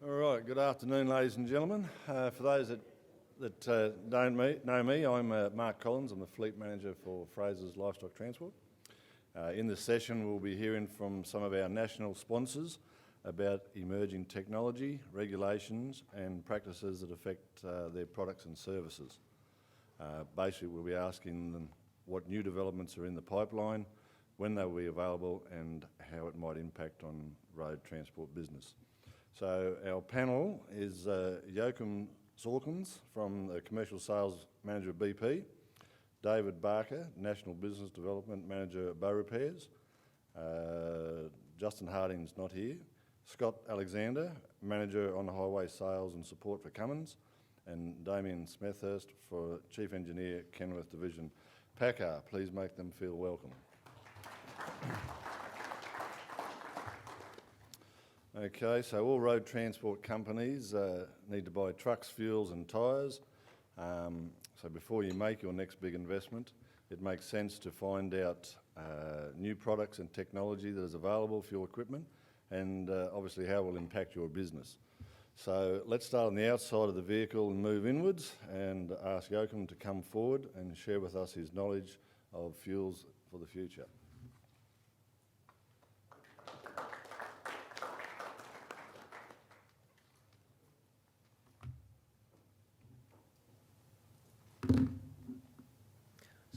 All right, good afternoon, ladies and gentlemen. For those that don't know me, I'm Mark Collins. I'm the Fleet Manager for Fraser's Livestock Transport. In this session, we'll be hearing from some of our national sponsors about emerging technology, regulations and practices that affect their products and services. Basically, we'll be asking them what new developments are in the pipeline, when they will be available and how it might impact on road transport business. So our panel is Joachim Sorkens from the Commercial Sales Manager of BP, David Barker, National Business Development Manager at Bow Repairs, Justin Harding's not here, Scott Alexander, Manager on Highway Sales and Support for Cummins, and Damien Smethurst for Chief Engineer, Kenworth Division. PACCAR, please make them feel welcome. Okay, so all road transport companies need to buy trucks, fuels and tyres. So before you make your next big investment, it makes sense to find out new products and technology that is available for your equipment and obviously how it will impact your business. So let's start on the outside of the vehicle and move inwards and ask Joachim to come forward and share with us his knowledge of fuels for the future.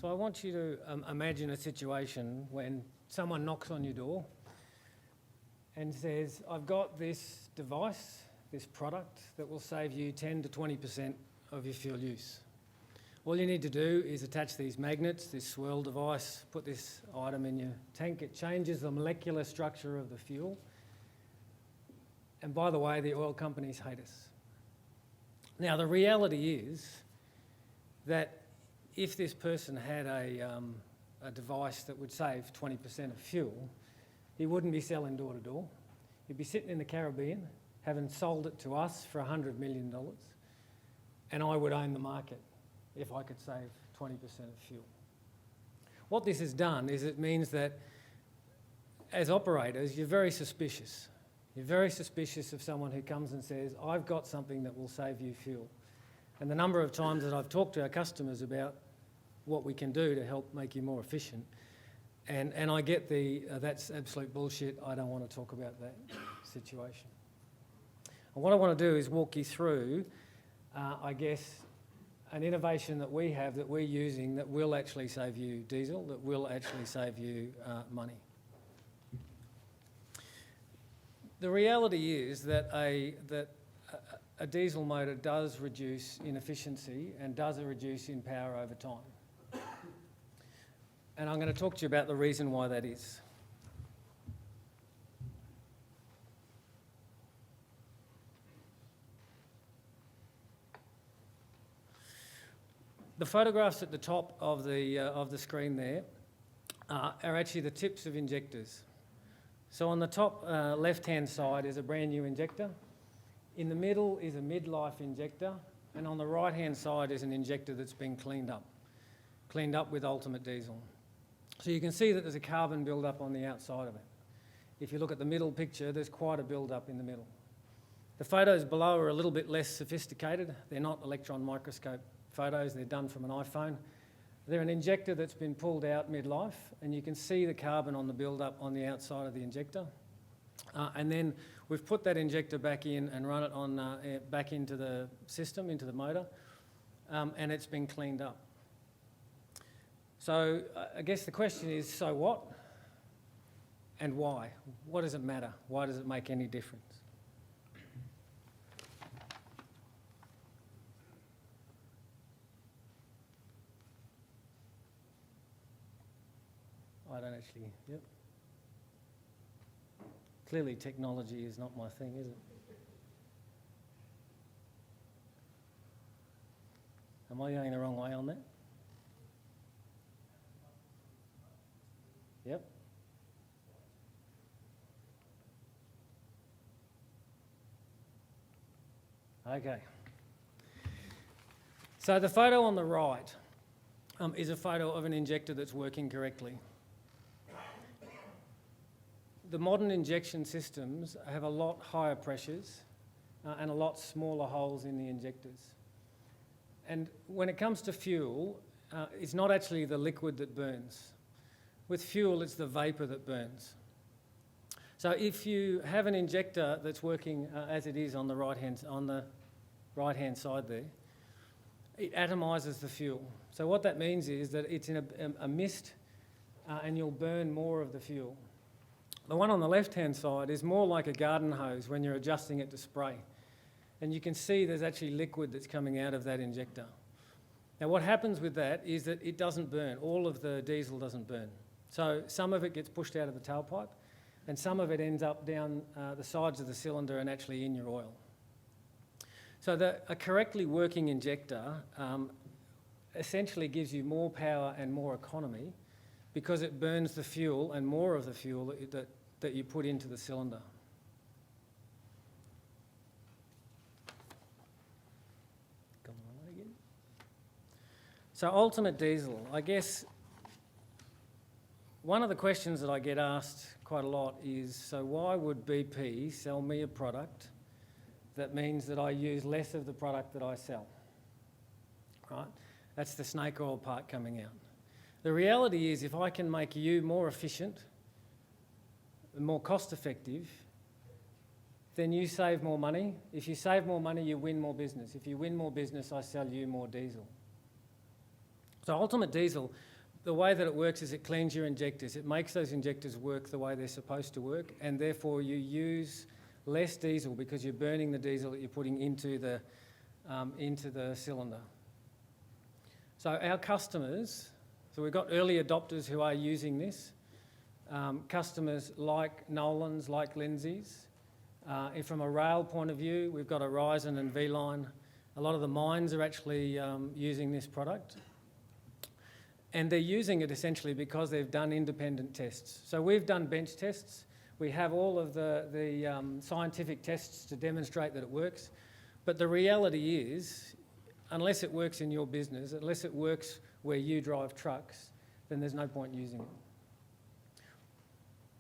So I want you to imagine a situation when someone knocks on your door and says, I've got this device, this product that will save you 10 to 20% of your fuel use. All you need to do is attach these magnets, this swirl device, put this item in your tank. It changes the molecular structure of the fuel. And by the way, the oil companies hate us. Now, the reality is that if this person had a device that would save 20% of fuel, he wouldn't be selling door to door. He'd be sitting in the Caribbean, having sold it to us for $100 million, and I would own the market if I could save 20% of fuel. What this has done is it means that as operators, you're very suspicious. You're very suspicious of someone who comes and says, I've got something that will save you fuel. And the number of times that I've talked to our customers about what we can do to help make you more efficient, and I get that's absolute bullshit, I don't want to talk about that situation. And what I want to do is walk you through, I guess, an innovation that we have that we're using that will actually save you diesel, that will actually save you money. The reality is that a diesel motor does reduce in efficiency and does reduce in power over time. And I'm going to talk to you about the reason why that is. The photographs at the top of the screen there are actually the tips of injectors. So on the top left-hand side is a brand new injector. In the middle is a mid-life injector, and on the right-hand side is an injector that's been cleaned up with Ultimate Diesel. So you can see that there's a carbon build-up on the outside of it. If you look at the middle picture, there's quite a build-up in the middle. The photos below are a little bit less sophisticated. They're not electron microscope photos, they're done from an iPhone. They're an injector that's been pulled out mid-life, and you can see the carbon on the build-up on the outside of the injector. And then we've put that injector back in and run it on back into the system, into the motor, and it's been cleaned up. So I guess the question is, so what? And why? What does it matter? Why does it make any difference? I don't actually, yep. Clearly technology is not my thing, is it? Am I going the wrong way on that? Yep. Okay. So the photo on the right is a photo of an injector that's working correctly. The modern injection systems have a lot higher pressures and a lot smaller holes in the injectors. And when it comes to fuel, it's not actually the liquid that burns. With fuel, it's the vapour that burns. So if you have an injector that's working as it is on the right-hand side there, it atomises the fuel. So what that means is that it's in a mist and you'll burn more of the fuel. The one on the left-hand side is more like a garden hose when you're adjusting it to spray. And you can see there's actually liquid that's coming out of that injector. Now what happens with that is that it doesn't burn. All of the diesel doesn't burn. So some of it gets pushed out of the tailpipe and some of it ends up down the sides of the cylinder and actually in your oil. So a correctly working injector essentially gives you more power and more economy because it burns the fuel and more of the fuel that you put into the cylinder. So ultimate diesel, I guess one of the questions that I get asked quite a lot is, so why would BP sell me a product that means that I use less of the product that I sell, right? That's the snake oil part coming out. The reality is if I can make you more efficient and more cost effective, then you save more money. If you save more money, you win more business. If you win more business, I sell you more diesel. So ultimate diesel, the way that it works is it cleans your injectors. It makes those injectors work the way they're supposed to work, and therefore you use less diesel because you're burning the diesel that you're putting into the cylinder. So our customers, so we've got early adopters who are using this, customers like Nolan's, like Lindsay's. And from a rail point of view, we've got Horizon and V-Line. A lot of the mines are actually using this product. And they're using it essentially because they've done independent tests. So we've done bench tests. We have all of the scientific tests to demonstrate that it works. But the reality is, unless it works in your business, unless it works where you drive trucks, then there's no point using it.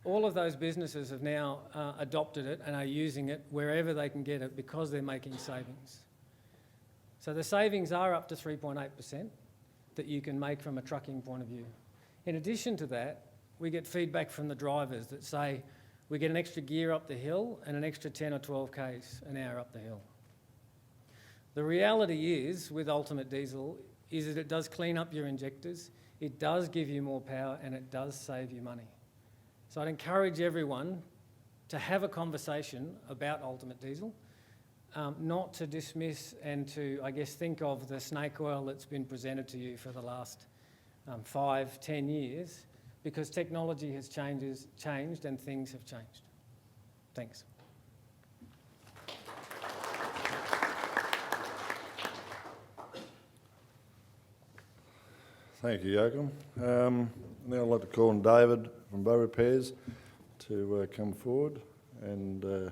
All of those businesses have now adopted it and are using it wherever they can get it because they're making savings. So the savings are up to 3.8%. That you can make from a trucking point of view. In addition to that, we get feedback from the drivers that say we get an extra gear up the hill and an extra 10 or 12 k's an hour up the hill. The reality is, with Ultimate Diesel, is that it does clean up your injectors, it does give you more power, and it does save you money. So I'd encourage everyone to have a conversation about Ultimate Diesel. Not to dismiss and to, I guess, think of the snake oil that's been presented to you for the last 5-10 years, because technology has changed and things have changed. Thanks. Thank you, Joachim. Now I'd like to call on David from Bow Repairs to come forward and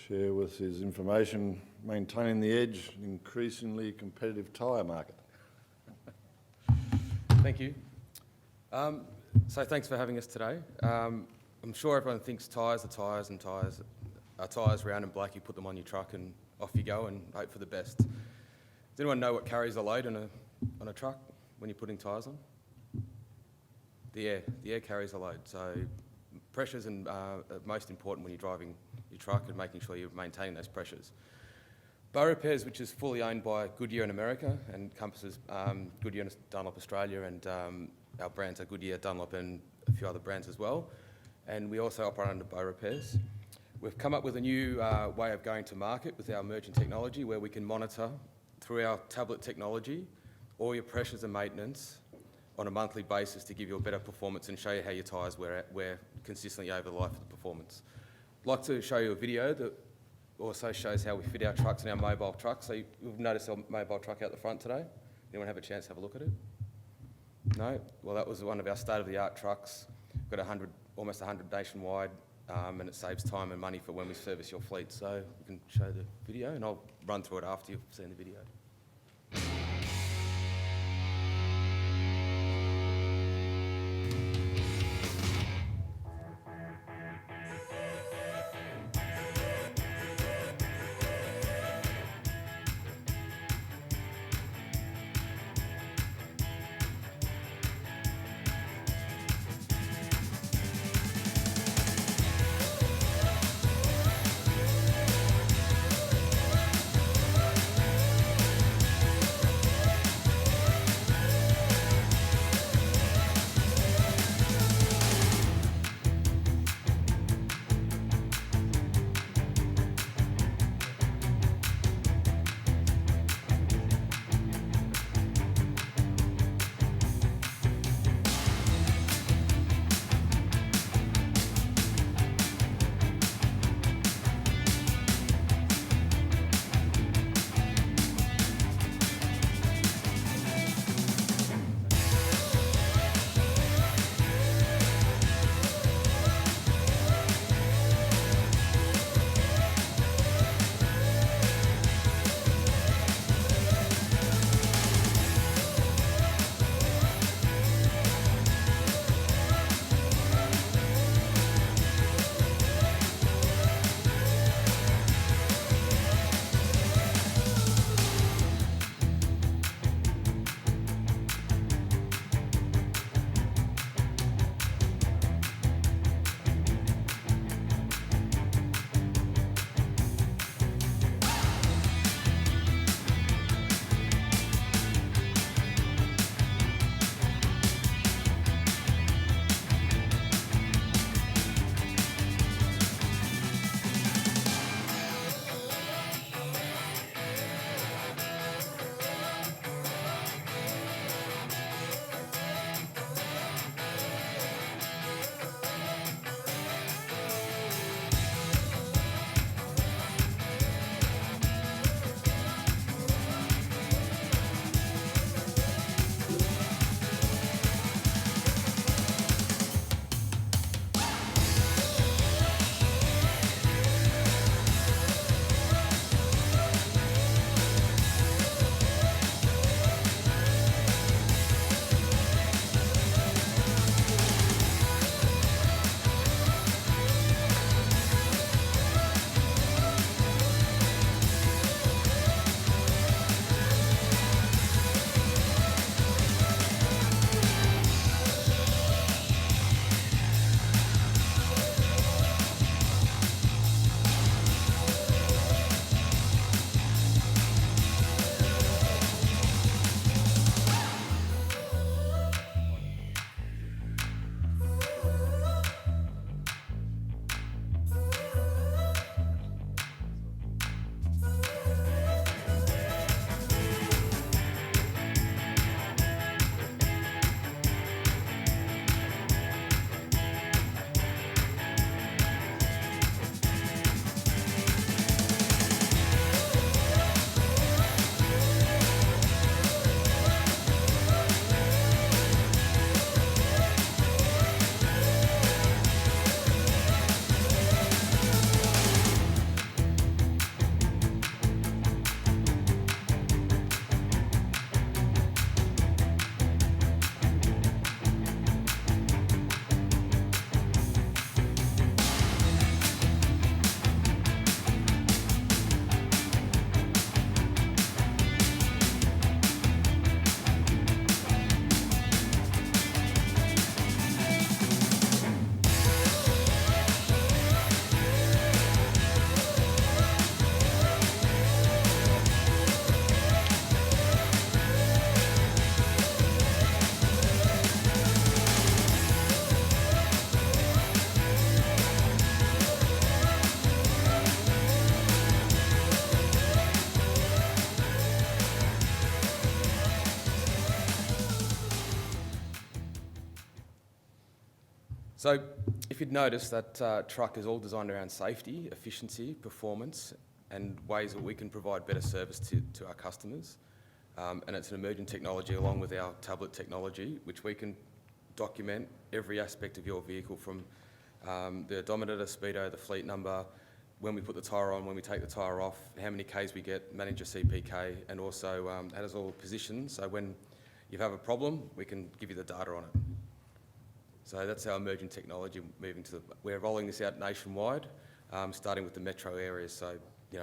share with his information, maintaining the edge in an increasingly competitive tyre market. Thank you. So thanks for having us today. I'm sure everyone thinks tyres are tyres and tyres are tyres, round and black. You put them on your truck and off you go and hope for the best. Does anyone know what carries a load on a truck when you're putting tyres on? The air carries a load. So pressures are most important when you're driving your truck and making sure you're maintaining those pressures. Bow Repairs, which is fully owned by Goodyear in America and encompasses Goodyear and Dunlop Australia, and our brands are Goodyear, Dunlop and a few other brands as well. And we also operate under Bow Repairs. We've come up with a new way of going to market with our emerging technology where we can monitor through our tablet technology all your pressures and maintenance on a monthly basis to give you a better performance and show you how your tyres wear consistently over the life of the performance. I'd like to show you a video that also shows how we fit our trucks and our mobile trucks. So you've noticed our mobile truck out the front today. Anyone have a chance to have a look at it? No? Well, that was one of our state-of-the-art trucks. We've got almost 100 nationwide, and it saves time and money for when we service your fleet. So we can show the video, and I'll run through it after you've seen the video. So if you'd noticed, that truck is all designed around safety, efficiency, performance, and ways that we can provide better service to our customers. And it's an emerging technology along with our tablet technology, which we can document every aspect of your vehicle from the odometer, the speedo, the fleet number, when we put the tyre on, when we take the tyre off, how many Ks we get, manage your CPK, and also how does all position. So when you have a problem, we can give you the data on it. So that's our emerging technology moving to we're rolling this out nationwide, starting with the metro areas, so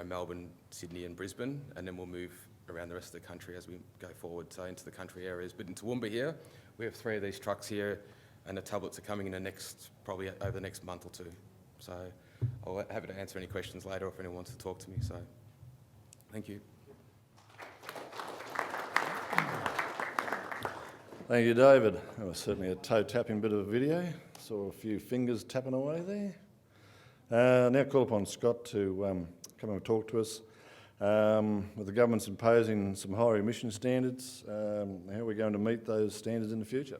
Melbourne, Sydney and Brisbane, and then we'll move around the rest of the country as we go forward, so into the country areas. But in Toowoomba here, we have 3 of these trucks here, and the tablets are coming in probably over the next month or 2. So I'll be happy to answer any questions later if anyone wants to talk to me, so thank you. Thank you, David. That was certainly a toe-tapping bit of a video. Saw a few fingers tapping away there. Now call upon Scott to come and talk to us. With the government's imposing some higher emission standards, how are we going to meet those standards in the future?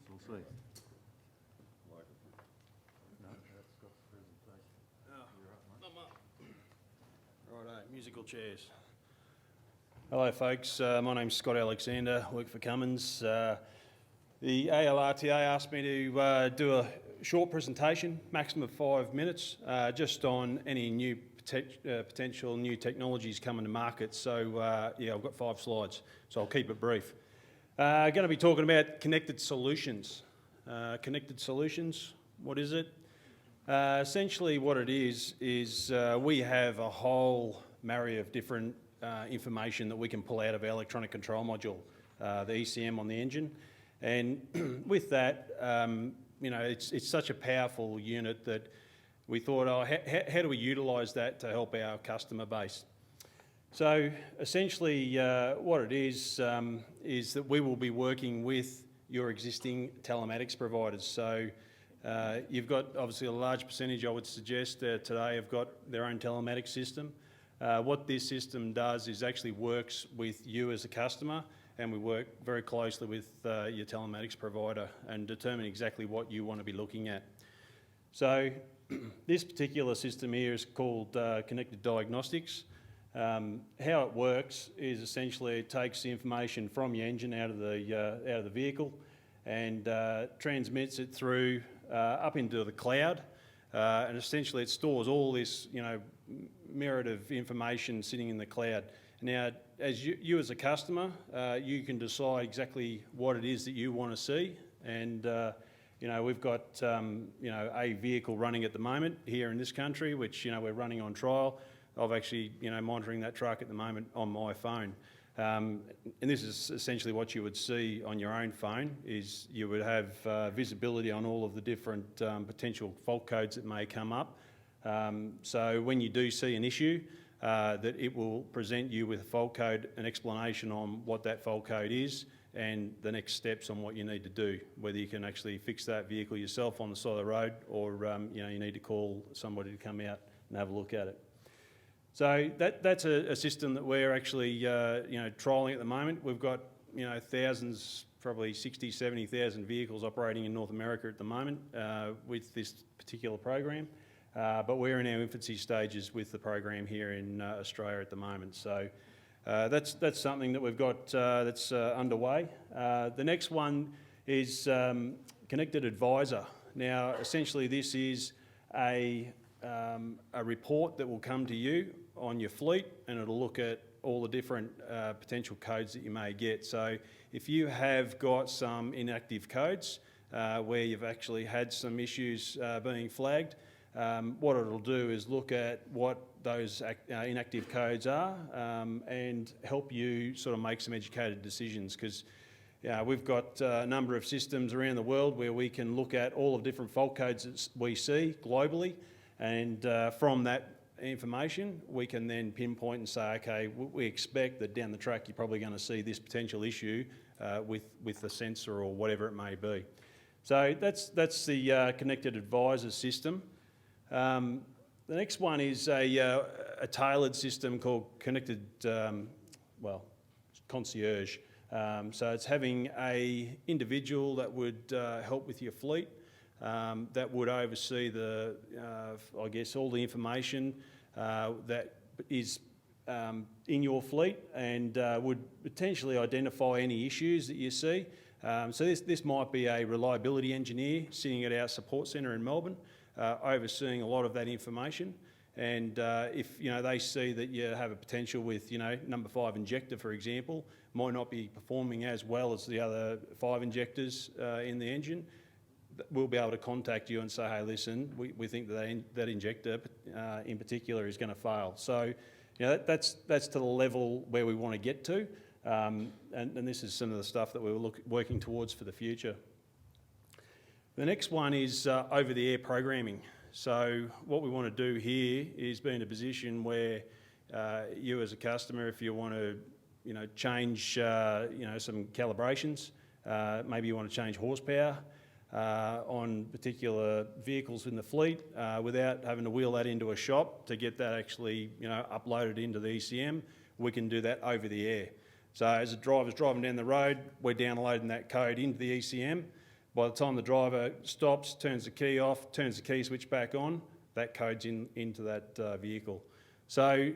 We'll see. Righto, musical chairs. Hello folks, my name's Scott Alexander, work for Cummins. The ALRTA asked me to do a short presentation, maximum of 5 minutes, just on any new potential new technologies coming to market. So yeah, I've got 5 slides, so I'll keep it brief. Going to be talking about connected solutions. Connected solutions, what is it? Essentially what it is we have a whole marry of different information that we can pull out of our electronic control module, the ECM on the engine. And with that, it's such a powerful unit that we thought, how do we utilise that to help our customer base? So essentially what it is that we will be working with your existing telematics providers. So you've got obviously a large percentage, I would suggest, today have got their own telematics system. What this system does is actually works with you as a customer, and we work very closely with your telematics provider and determine exactly what you want to be looking at. So this particular system here is called Connected Diagnostics. How it works is essentially it takes the information from your engine out of the vehicle and transmits it through up into the cloud, and essentially it stores all this myriad of information sitting in the cloud. Now, as you as a customer, you can decide exactly what it is that you want to see, and we've got a vehicle running at the moment here in this country, which we're running on trial. I've actually, monitoring that truck at the moment on my phone. And this is essentially what you would see on your own phone, is you would have visibility on all of the different potential fault codes that may come up. So when you do see an issue, that it will present you with a fault code, an explanation on what that fault code is, and the next steps on what you need to do, whether you can actually fix that vehicle yourself on the side of the road, or you need to call somebody to come out and have a look at it. So that's a system that we're actually trialling at the moment. We've got thousands, probably 60, 70,000 vehicles operating in North America at the moment with this particular program, but we're in our infancy stages with the program here in Australia at the moment. So that's something that we've got that's underway. The next one is Connected Advisor. Now, essentially, this is a report that will come to you on your fleet, and it'll look at all the different potential codes that you may get. So if you have got some inactive codes where you've actually had some issues being flagged, what it'll do is look at what those inactive codes are and help you sort of make some educated decisions, because we've got a number of systems around the world where we can look at all of different fault codes that we see globally, and from that information we can then pinpoint and say, okay, we expect that down the track you're probably going to see this potential issue with the sensor or whatever it may be. So that's the Connected Advisor system. The next one is a tailored system called Connected, Concierge. So it's having a individual that would help with your fleet, that would oversee all the information that is in your fleet, and would potentially identify any issues that you see. So this might be a reliability engineer sitting at our support centre in Melbourne, overseeing a lot of that information. And if they see that you have a potential with number 5 injector, for example, might not be performing as well as the other 5 injectors in the engine, we'll be able to contact you and say, hey, listen, we think that injector in particular is going to fail. So that's to the level where we want to get to, and this is some of the stuff that we're working towards for the future. The next one is over-the-air programming. So what we want to do here is be in a position where you as a customer, if you want to change some calibrations, maybe you want to change horsepower on particular vehicles in the fleet without having to wheel that into a shop to get that actually uploaded into the ECM, we can do that over the air. So as a driver's driving down the road, we're downloading that code into the ECM. By the time the driver stops, turns the key off, turns the key switch back on, that code's into that vehicle. So,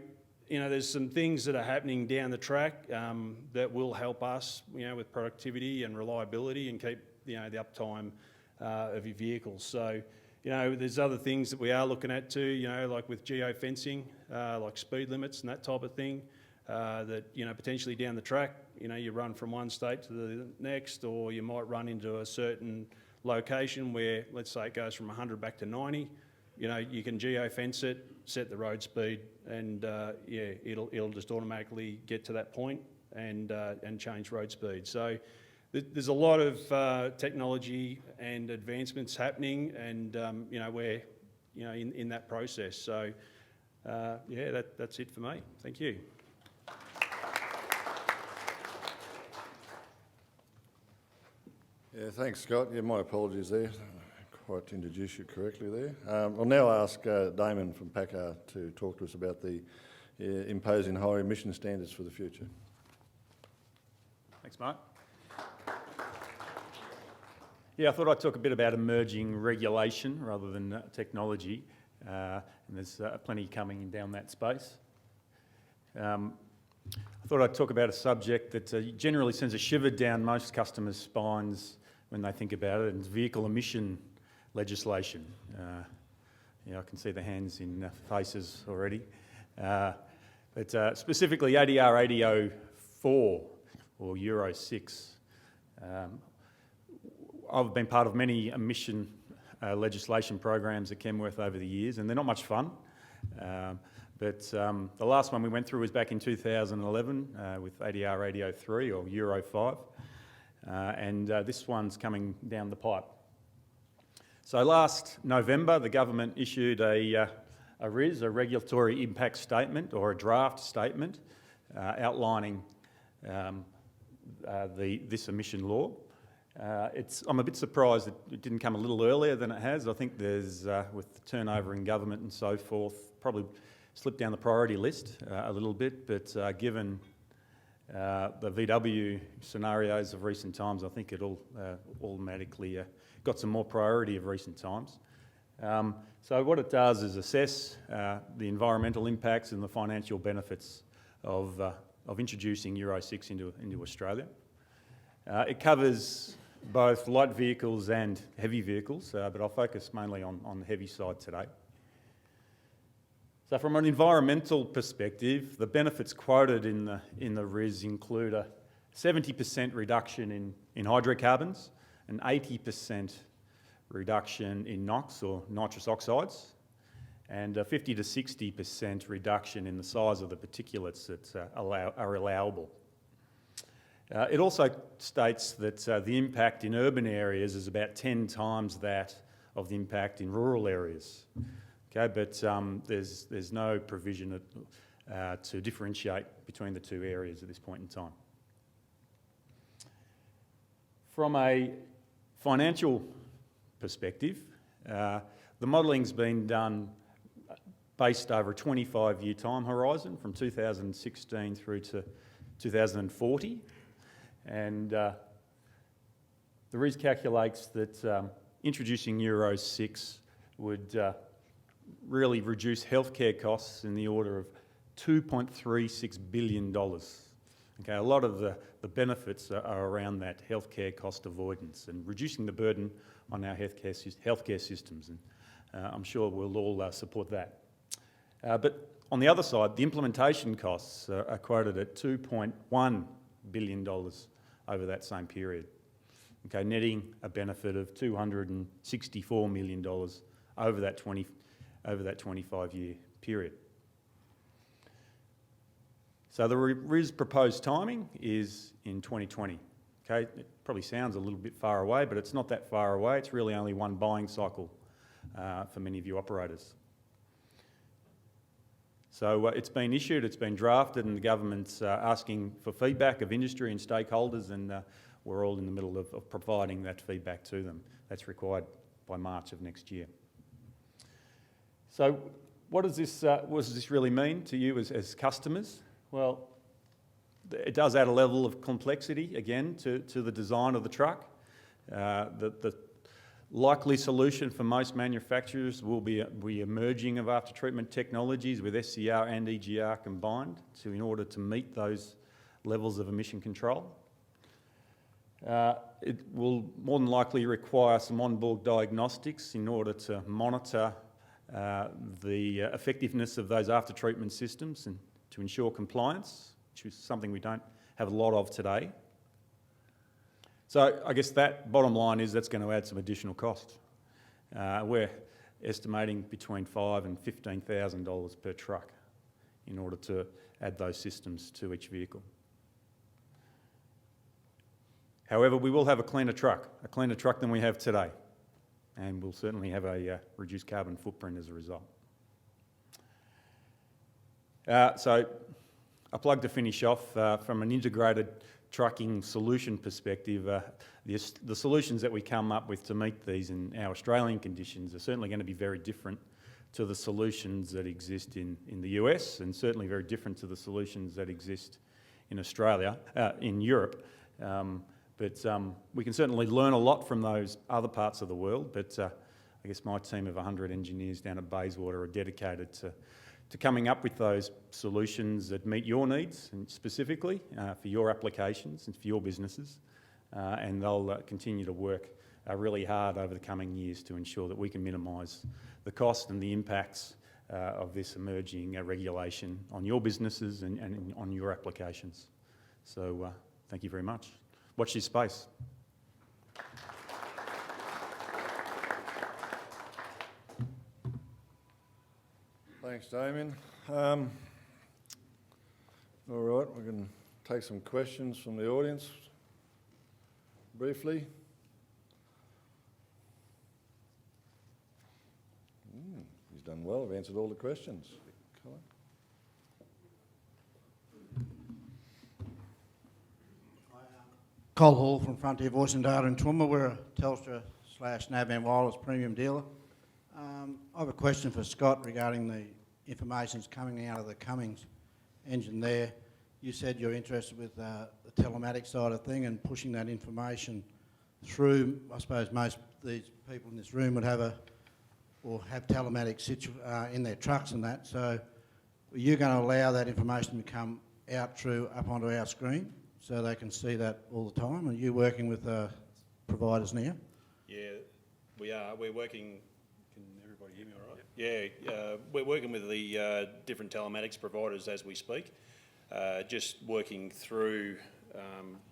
there's some things that are happening down the track that will help us, with productivity and reliability and keep, the uptime of your vehicles. So, there's other things that we are looking at too, like with geofencing, like speed limits and that type of thing, that, potentially down the track, you run from one state to the next, or you might run into a certain location where, let's say it goes from 100 back to 90, you can geofence it, set the road speed, and it'll just automatically get to that point and change road speed. So there's a lot of technology and advancements happening, and we're in that process. So that's it for me. Thank you. Yeah, thanks, Scott. Yeah, my apologies there. Quite introduced you correctly there. I'll now ask Damon from PACCAR to talk to us about the imposing higher emission standards for the future. Thanks, Mark. Yeah, I thought I'd talk a bit about emerging regulation rather than technology, and there's plenty coming down that space. I thought I'd talk about a subject that generally sends a shiver down most customers' spines when they think about it, and it's vehicle emission legislation. I can see the hands in faces already. But specifically ADR 804 or Euro 6. I've been part of many emission legislation programs at Kenworth over the years, and they're not much fun. But the last one we went through was back in 2011 with ADR 803 or Euro 5. And this one's coming down the pipe. So last November, the government issued a RIS, a Regulatory Impact Statement, or a draft statement outlining this emission law. I'm a bit surprised that it didn't come a little earlier than it has. I think there's, with the turnover in government and so forth, probably slipped down the priority list a little bit, but given the VW scenarios of recent times, I think it'll automatically got some more priority of recent times. So what it does is assess the environmental impacts and the financial benefits of introducing Euro 6 into Australia. It covers both light vehicles and heavy vehicles, but I'll focus mainly on the heavy side today. So from an environmental perspective, the benefits quoted in the RIS include a 70% reduction in hydrocarbons, an 80% reduction in NOx or nitrous oxides, and a 50 to 60% reduction in the size of the particulates that are allowable. It also states that the impact in urban areas is about 10 times that of the impact in rural areas. Okay, but there's no provision to differentiate between the two areas at this point in time. From a financial perspective, The modelling's been done based over a 25-year time horizon from 2016 through to 2040. And the RIS calculates that introducing Euro 6 would really reduce healthcare costs in the order of $2.36 billion. Okay, a lot of the benefits are around that healthcare cost avoidance and reducing the burden on our healthcare systems. And I'm sure we'll all support that. But on the other side, the implementation costs are quoted at $2.1 billion over that same period. Okay, netting a benefit of $264 million over that 25-year period. So the RIS proposed timing is in 2020. Okay, it probably sounds a little bit far away, but it's not that far away. It's really only one buying cycle for many of you operators. So it's been issued, it's been drafted, and the government's asking for feedback of industry and stakeholders, and we're all in the middle of providing that feedback to them. That's required by March of next year. So what does this really mean to you as customers? Well, it does add a level of complexity, again, to the design of the truck. The likely solution for most manufacturers will be emerging of after-treatment technologies with SCR and EGR combined in order to meet those levels of emission control. It will more than likely require some onboard diagnostics in order to monitor the effectiveness of those after-treatment systems and to ensure compliance, which is something we don't have a lot of today. So I guess that bottom line is that's going to add some additional cost. We're estimating between $5,000 and $15,000 per truck in order to add those systems to each vehicle. However, we will have a cleaner truck than we have today, and we'll certainly have a reduced carbon footprint as a result. So a plug to finish off, from an integrated trucking solution perspective, the solutions that we come up with to meet these in our Australian conditions are certainly going to be very different to the solutions that exist in the US, and certainly very different to the solutions that exist in Australia, in Europe. But we can certainly learn a lot from those other parts of the world, but I guess my team of 100 engineers down at Bayswater are dedicated to coming up with those solutions that meet your needs, and specifically for your applications and for your businesses. And they'll continue to work really hard over the coming years to ensure that we can minimise the cost and the impacts of this emerging regulation on your businesses and on your applications. So thank you very much. Watch this space. Thanks, Damien. All right, we can take some questions from the audience briefly. He's done well. I've answered all the questions. Cole Hall from Frontier Voice and Data in Toowoomba. We're a Telstra/NavMan Wireless premium dealer. I have a question for Scott regarding the information that's coming out of the Cummins engine there. You said you're interested with the telematics side of thing and pushing that information through. I suppose most of these people in this room would have telematics in their trucks and that. So are you going to allow that information to come out up onto our screen so they can see that all the time? Are you working with providers now? Yeah, we are. We're working. Can everybody hear me all right? Yeah, we're working with the different telematics providers as we speak, just working through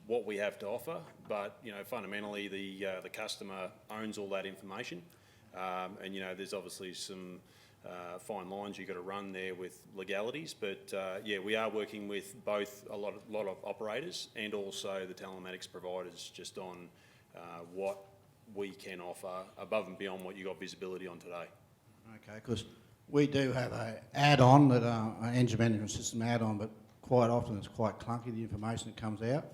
what we have to offer. But fundamentally, the customer owns all that information, and there's obviously some fine lines you've got to run there with legalities. But yeah, we are working with both a lot of operators and also the telematics providers just on what we can offer above and beyond what you got visibility on today. Okay, because we do have an add-on, an engine management system add-on, but quite often it's quite clunky, the information that comes out.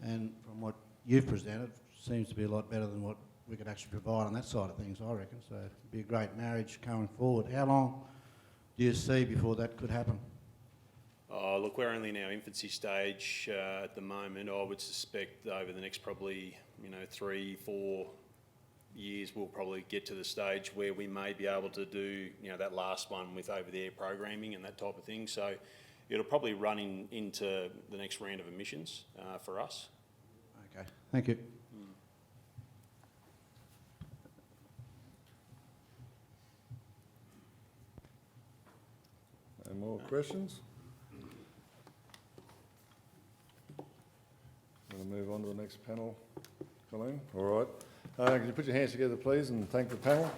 And from what you've presented, seems to be a lot better than what we could actually provide on that side of things, I reckon. So it'd be a great marriage going forward. How long do you see before that could happen? Oh, look, we're only in our infancy stage at the moment. I would suspect over the next probably, 3-4 years, we'll probably get to the stage where we may be able to do, that last one with over-the-air programming and that type of thing. So it'll probably run into the next round of emissions for us. Okay, thank you. Any more questions? Want to move on to the next panel, Colleen? All right. Can you put your hands together, please, and thank the panel?